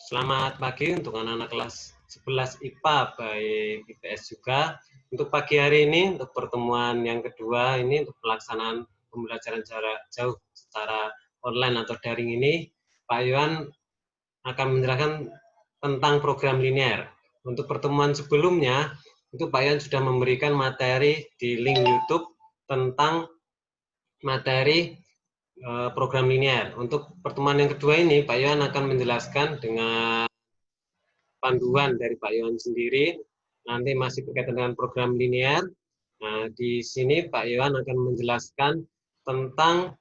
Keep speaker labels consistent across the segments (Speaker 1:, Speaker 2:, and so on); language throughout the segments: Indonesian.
Speaker 1: Selamat pagi untuk anak-anak kelas 11 IPA, baik IPS juga. Untuk pagi hari ini, untuk pertemuan yang kedua ini, untuk pelaksanaan pembelajaran jarak jauh secara online atau daring ini, Pak Iwan akan menjelaskan tentang program linear. Untuk pertemuan sebelumnya, itu Pak Iwan sudah memberikan materi di link YouTube tentang materi program linear. Untuk pertemuan yang kedua ini, Pak Iwan akan menjelaskan dengan panduan dari Pak Iwan sendiri, nanti masih berkaitan dengan program linear. Nah, di sini Pak Iwan akan menjelaskan tentang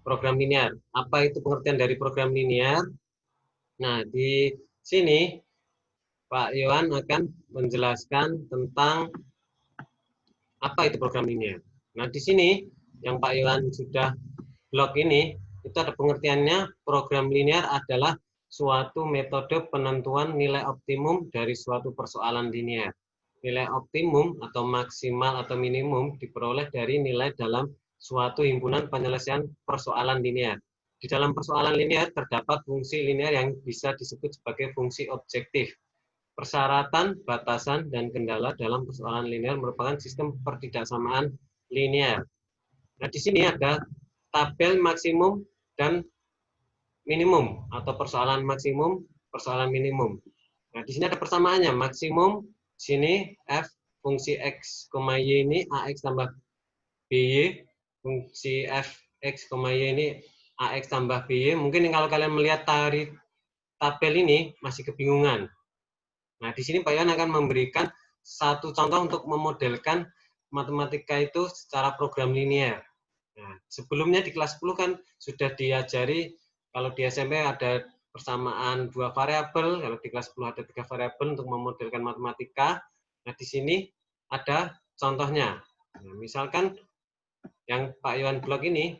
Speaker 1: program linear. Apa itu pengertian dari program linear? Nah, di sini Pak Iwan akan menjelaskan tentang apa itu program linear. Nah, di sini yang Pak Iwan sudah blog ini, itu ada pengertiannya. Program linear adalah suatu metode penentuan nilai optimum dari suatu persoalan linear. Nilai optimum atau maksimal atau minimum diperoleh dari nilai dalam suatu himpunan penyelesaian persoalan linear. Di dalam persoalan linear terdapat fungsi linear yang bisa disebut sebagai fungsi objektif. Persyaratan, batasan, dan kendala dalam persoalan linear merupakan sistem pertidaksamaan linear. Nah, di sini ada tabel maksimum dan minimum atau persoalan maksimum, persoalan minimum. Nah, di sini ada persamaannya. Maksimum sini f fungsi x, y ini ax tambah by, fungsi f x, y ini ax tambah by. Mungkin kalau kalian melihat tabel ini masih kebingungan. Nah, di sini Pak Iwan akan memberikan satu contoh untuk memodelkan matematika itu secara program linear. Nah, sebelumnya di kelas 10 kan sudah diajari kalau di SMP ada persamaan dua variabel, kalau di kelas 10 ada 3 variabel untuk memodelkan matematika. Nah, di sini ada contohnya. Nah, misalkan yang Pak Iwan blog ini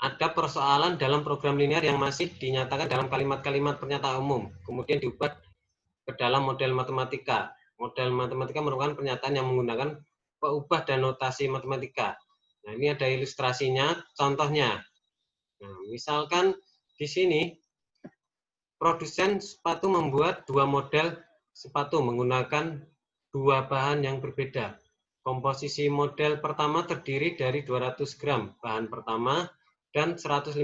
Speaker 1: ada persoalan dalam program linear yang masih dinyatakan dalam kalimat-kalimat pernyataan umum, kemudian diubah ke dalam model matematika. Model matematika merupakan pernyataan yang menggunakan peubah dan notasi matematika. Nah, ini ada ilustrasinya, contohnya. Nah, misalkan di sini produsen sepatu membuat dua model sepatu menggunakan dua bahan yang berbeda. Komposisi model pertama terdiri dari 200 gram bahan pertama dan 150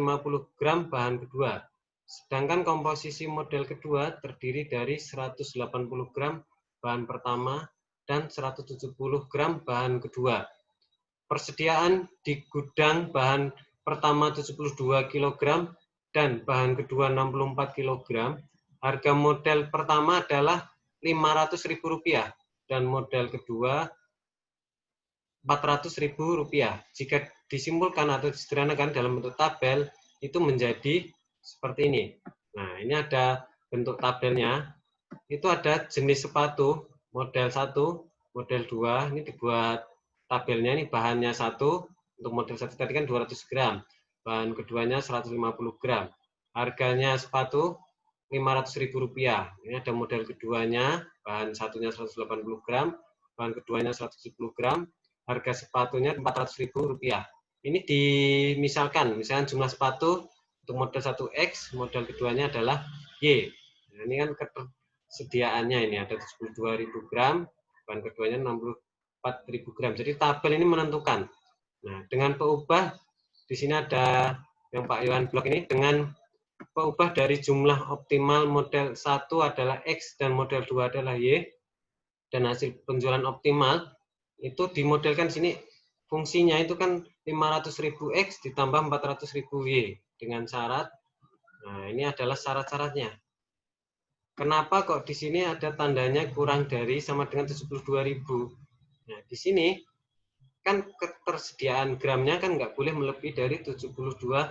Speaker 1: gram bahan kedua. Sedangkan komposisi model kedua terdiri dari 180 gram bahan pertama dan 170 gram bahan kedua. Persediaan di gudang bahan pertama 72 kg dan bahan kedua 64 kg. Harga model pertama adalah Rp500.000 dan model kedua Rp400.000. Jika disimpulkan atau disederhanakan dalam bentuk tabel, itu menjadi seperti ini. Nah, ini ada bentuk tabelnya. Itu ada jenis sepatu, model 1, model 2, ini dibuat tabelnya, ini bahannya 1, untuk model 1 tadi kan 200 gram, bahan keduanya 150 gram. Harganya sepatu Rp500.000. Ini ada model keduanya, bahan satunya 180 gram, bahan keduanya 170 gram, harga sepatunya Rp400.000. Ini misalkan jumlah sepatu untuk model 1X, model keduanya adalah Y. Nah, ini kan ketersediaannya ini ada 72.000 gram, bahan keduanya 64.000 gram. Jadi tabel ini menentukan. Nah, dengan peubah di sini ada yang Pak Iwan blok ini dengan peubah dari jumlah optimal model 1 adalah X dan model 2 adalah Y, dan hasil penjualan optimal itu dimodelkan sini fungsinya itu kan 500.000 X ditambah 400.000 Y dengan syarat. Nah, ini adalah syarat-syaratnya. Kenapa kok di sini ada tandanya kurang dari sama dengan 72.000? Nah, di sini kan ketersediaan gramnya kan nggak boleh melebihi dari 72.000,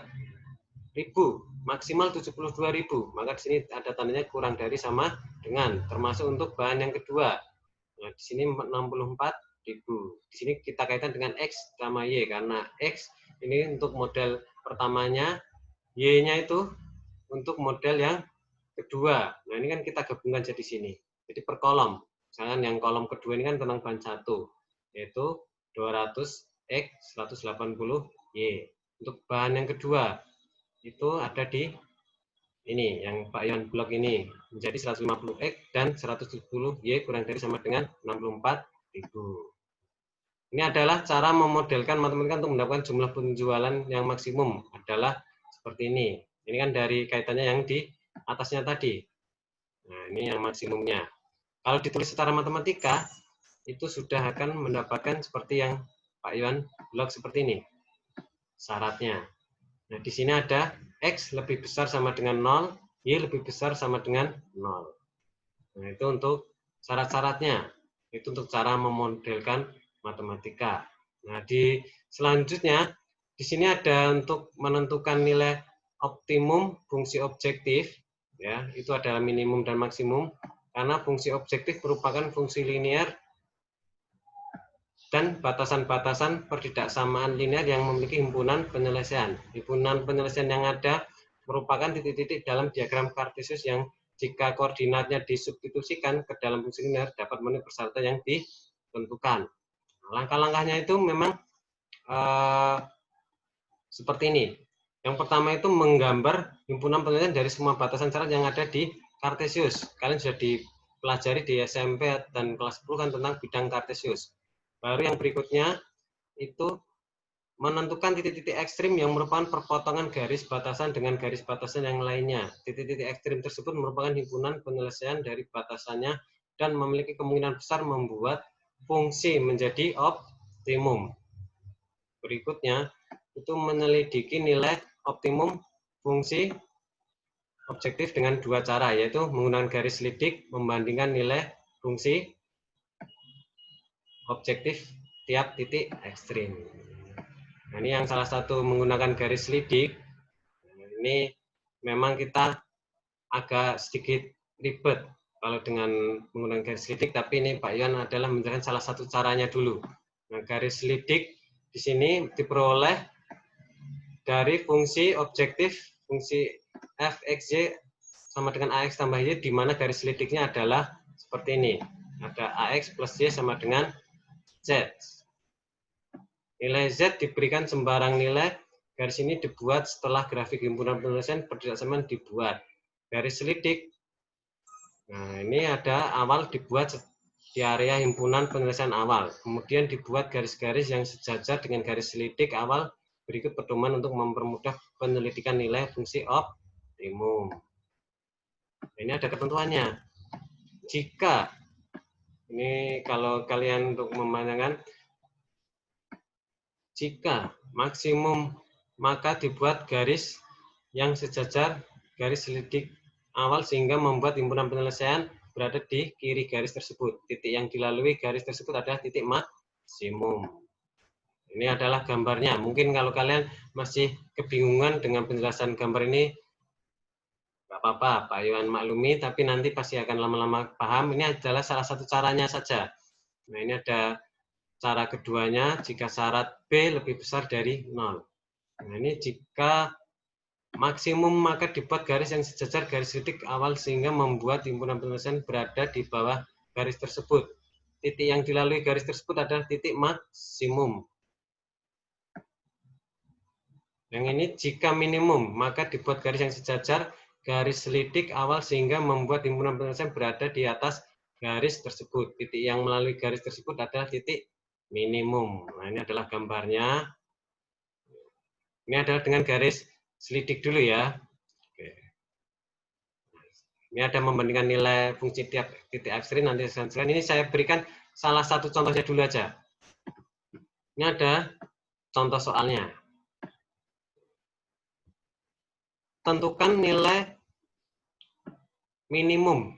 Speaker 1: maksimal 72.000. Maka di sini ada tandanya kurang dari sama dengan, termasuk untuk bahan yang kedua. Nah, di sini 64.000. Di sini kita kaitkan dengan X sama Y, karena X ini untuk model pertamanya, Y-nya itu untuk model yang kedua. Nah, ini kan kita gabungkan jadi sini. Jadi per kolom. Misalkan yang kolom kedua ini kan tentang bahan 1, yaitu 200X 180Y. Untuk bahan yang kedua, itu ada di ini yang Pak Iwan blok ini menjadi 150X dan 170Y kurang dari sama dengan 64.000. Ini adalah cara memodelkan matematika untuk mendapatkan jumlah penjualan yang maksimum adalah seperti ini. Ini kan dari kaitannya yang di atasnya tadi. Nah, ini yang maksimumnya. Kalau ditulis secara matematika, itu sudah akan mendapatkan seperti yang Pak Iwan blok seperti ini. Syaratnya. Nah, di sini ada X lebih besar sama dengan 0, Y lebih besar sama dengan 0. Nah, itu untuk syarat-syaratnya. Itu untuk cara memodelkan matematika. Nah, di selanjutnya, di sini ada untuk menentukan nilai optimum fungsi objektif. Ya, itu adalah minimum dan maksimum. Karena fungsi objektif merupakan fungsi linear dan batasan-batasan pertidaksamaan linear yang memiliki himpunan penyelesaian. Himpunan penyelesaian yang ada merupakan titik-titik dalam diagram kartesius yang jika koordinatnya disubstitusikan ke dalam fungsi linear dapat memenuhi persyaratan yang ditentukan. Langkah-langkahnya itu memang seperti ini. Yang pertama itu menggambar himpunan penyelesaian dari semua batasan syarat yang ada di kartesius. Kalian sudah dipelajari di SMP dan kelas 10 kan tentang bidang kartesius. Baru yang berikutnya itu menentukan titik-titik ekstrim yang merupakan perpotongan garis batasan dengan garis batasan yang lainnya. Titik-titik ekstrim tersebut merupakan himpunan penyelesaian dari batasannya dan memiliki kemungkinan besar membuat fungsi menjadi optimum. Berikutnya, itu menyelidiki nilai optimum fungsi objektif dengan dua cara, yaitu menggunakan garis selidik membandingkan nilai fungsi objektif tiap titik ekstrim. Nah, ini yang salah satu menggunakan garis selidik. Ini memang kita agak sedikit ribet kalau dengan menggunakan garis selidik, tapi ini Pak Iwan adalah menjelaskan salah satu caranya dulu. Nah, garis selidik di sini diperoleh dari fungsi objektif, fungsi f, x, y sama dengan ax tambah y, di mana garis selidiknya adalah seperti ini. Ada ax plus y sama dengan z. Nilai z diberikan sembarang nilai. Garis ini dibuat setelah grafik himpunan penyelesaian pertidaksamaan dibuat. Garis selidik. Nah, ini ada awal dibuat di area himpunan penyelesaian awal. Kemudian dibuat garis-garis yang sejajar dengan garis selidik awal. Berikut pedoman untuk mempermudah penyelidikan nilai fungsi optimum. Ini ada ketentuannya. Jika ini kalau kalian untuk memandangkan jika maksimum maka dibuat garis yang sejajar garis selidik awal sehingga membuat himpunan penyelesaian berada di kiri garis tersebut. Titik yang dilalui garis tersebut adalah titik maksimum. Ini adalah gambarnya. Mungkin kalau kalian masih kebingungan dengan penjelasan gambar ini, nggak apa-apa, Pak Iwan maklumi, tapi nanti pasti akan lama-lama paham. Ini adalah salah satu caranya saja. Nah, ini ada cara keduanya jika syarat B lebih besar dari 0. Nah, ini jika maksimum maka dibuat garis yang sejajar garis titik awal sehingga membuat himpunan penyelesaian berada di bawah garis tersebut. Titik yang dilalui garis tersebut adalah titik maksimum. Yang ini jika minimum maka dibuat garis yang sejajar garis selidik awal sehingga membuat himpunan penyelesaian berada di atas garis tersebut. Titik yang melalui garis tersebut adalah titik minimum. Nah, ini adalah gambarnya. Ini adalah dengan garis selidik dulu ya. Oke. Ini ada membandingkan nilai fungsi tiap titik ekstrim nanti ini saya berikan salah satu contohnya dulu aja. Ini ada contoh soalnya. Tentukan nilai minimum.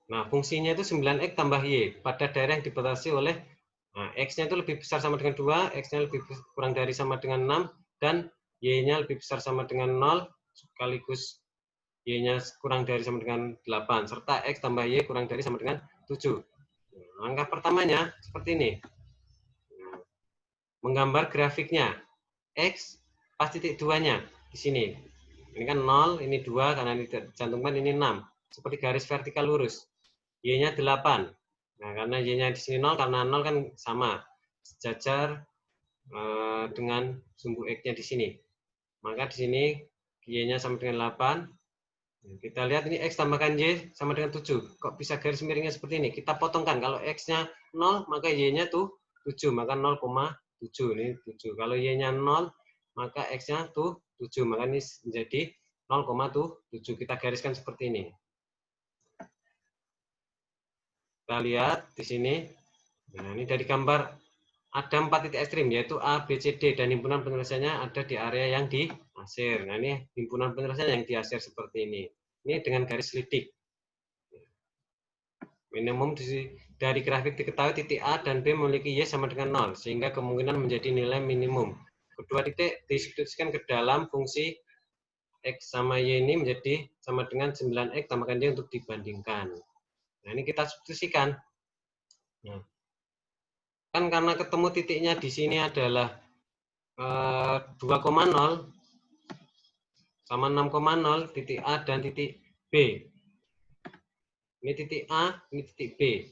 Speaker 1: Nah, fungsinya itu 9x tambah y pada daerah yang dibatasi oleh x-nya itu lebih besar sama dengan 2, x-nya lebih kurang dari sama dengan 6, dan y-nya lebih besar sama dengan 0, sekaligus y-nya kurang dari sama dengan 8, serta x tambah y kurang dari sama dengan 7. Langkah pertamanya seperti ini. Menggambar grafiknya. X pas titik 2-nya di sini. Ini kan 0, ini 2, karena ini cantumkan ini 6. Seperti garis vertikal lurus. Y-nya 8. Nah, karena Y-nya di sini 0, karena 0 kan sama. Sejajar dengan sumbu X-nya di sini. Maka di sini Y-nya sama dengan 8. Kita lihat ini X tambahkan Y sama dengan 7. Kok bisa garis miringnya seperti ini? Kita potongkan. Kalau X-nya 0, maka Y-nya tuh 7. Maka 0,7. Ini 7. Kalau Y-nya 0, maka X-nya tuh 7. Maka ini menjadi 0,7. Kita gariskan seperti ini. Kita lihat di sini. Nah, ini dari gambar ada 4 titik ekstrim, yaitu A, B, C, D, dan himpunan penyelesaiannya ada di area yang diasir. Nah, ini himpunan penyelesaian yang diasir seperti ini. Ini dengan garis lidik. Minimum dari grafik diketahui titik A dan B memiliki Y sama dengan 0, sehingga kemungkinan menjadi nilai minimum. Kedua titik disubstitusikan ke dalam fungsi X sama Y ini menjadi sama dengan 9X tambahkan Y untuk dibandingkan. Nah, ini kita substitusikan. Nah, kan karena ketemu titiknya di sini adalah 2,0 sama 6,0, titik A dan titik B. Ini titik A, ini titik B.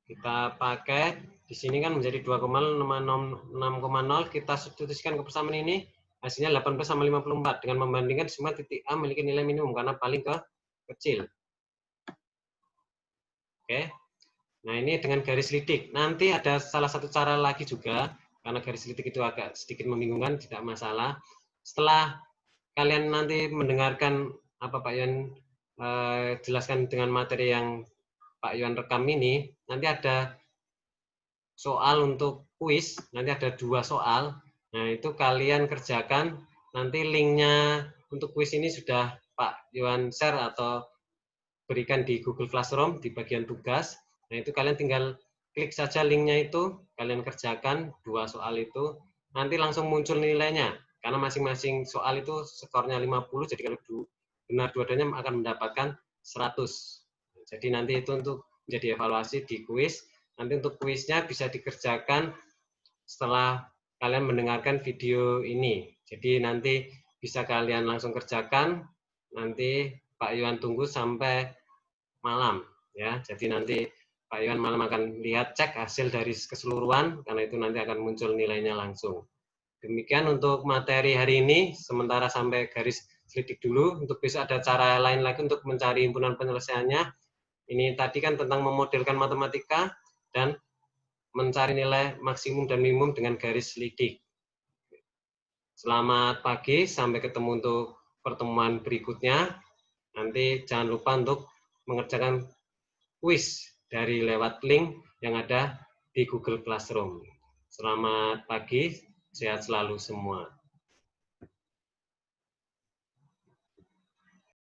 Speaker 1: Kita pakai di sini kan menjadi 2,0 6,0, kita substitusikan ke persamaan ini, hasilnya 18 sama 54 dengan membandingkan semua titik A memiliki nilai minimum karena paling kecil. Oke. Nah, ini dengan garis lidik. Nanti ada salah satu cara lagi juga, karena garis lidik itu agak sedikit membingungkan, tidak masalah. Setelah kalian nanti mendengarkan apa Pak Yon jelaskan dengan materi yang Pak Yon rekam ini, nanti ada soal untuk kuis, nanti ada 2 soal. Nah, itu kalian kerjakan, nanti linknya untuk kuis ini sudah Pak Yon share atau berikan di Google Classroom di bagian tugas. Nah, itu kalian tinggal klik saja linknya itu, kalian kerjakan 2 soal itu, nanti langsung muncul nilainya. Karena masing-masing soal itu skornya 50, jadi kalau benar dua-duanya akan mendapatkan 100. Jadi nanti itu untuk menjadi evaluasi di kuis. Nanti untuk kuisnya bisa dikerjakan setelah kalian mendengarkan video ini. Jadi nanti bisa kalian langsung kerjakan, nanti Pak Iwan tunggu sampai malam ya. Jadi nanti Pak Iwan malam akan lihat cek hasil dari keseluruhan, karena itu nanti akan muncul nilainya langsung. Demikian untuk materi hari ini, sementara sampai garis selidik dulu. Untuk besok ada cara lain lagi untuk mencari himpunan penyelesaiannya. Ini tadi kan tentang memodelkan matematika dan mencari nilai maksimum dan minimum dengan garis lidik. Selamat pagi, sampai ketemu untuk pertemuan berikutnya. Nanti jangan lupa untuk mengerjakan kuis dari lewat link yang ada di Google Classroom. Selamat pagi, sehat selalu semua.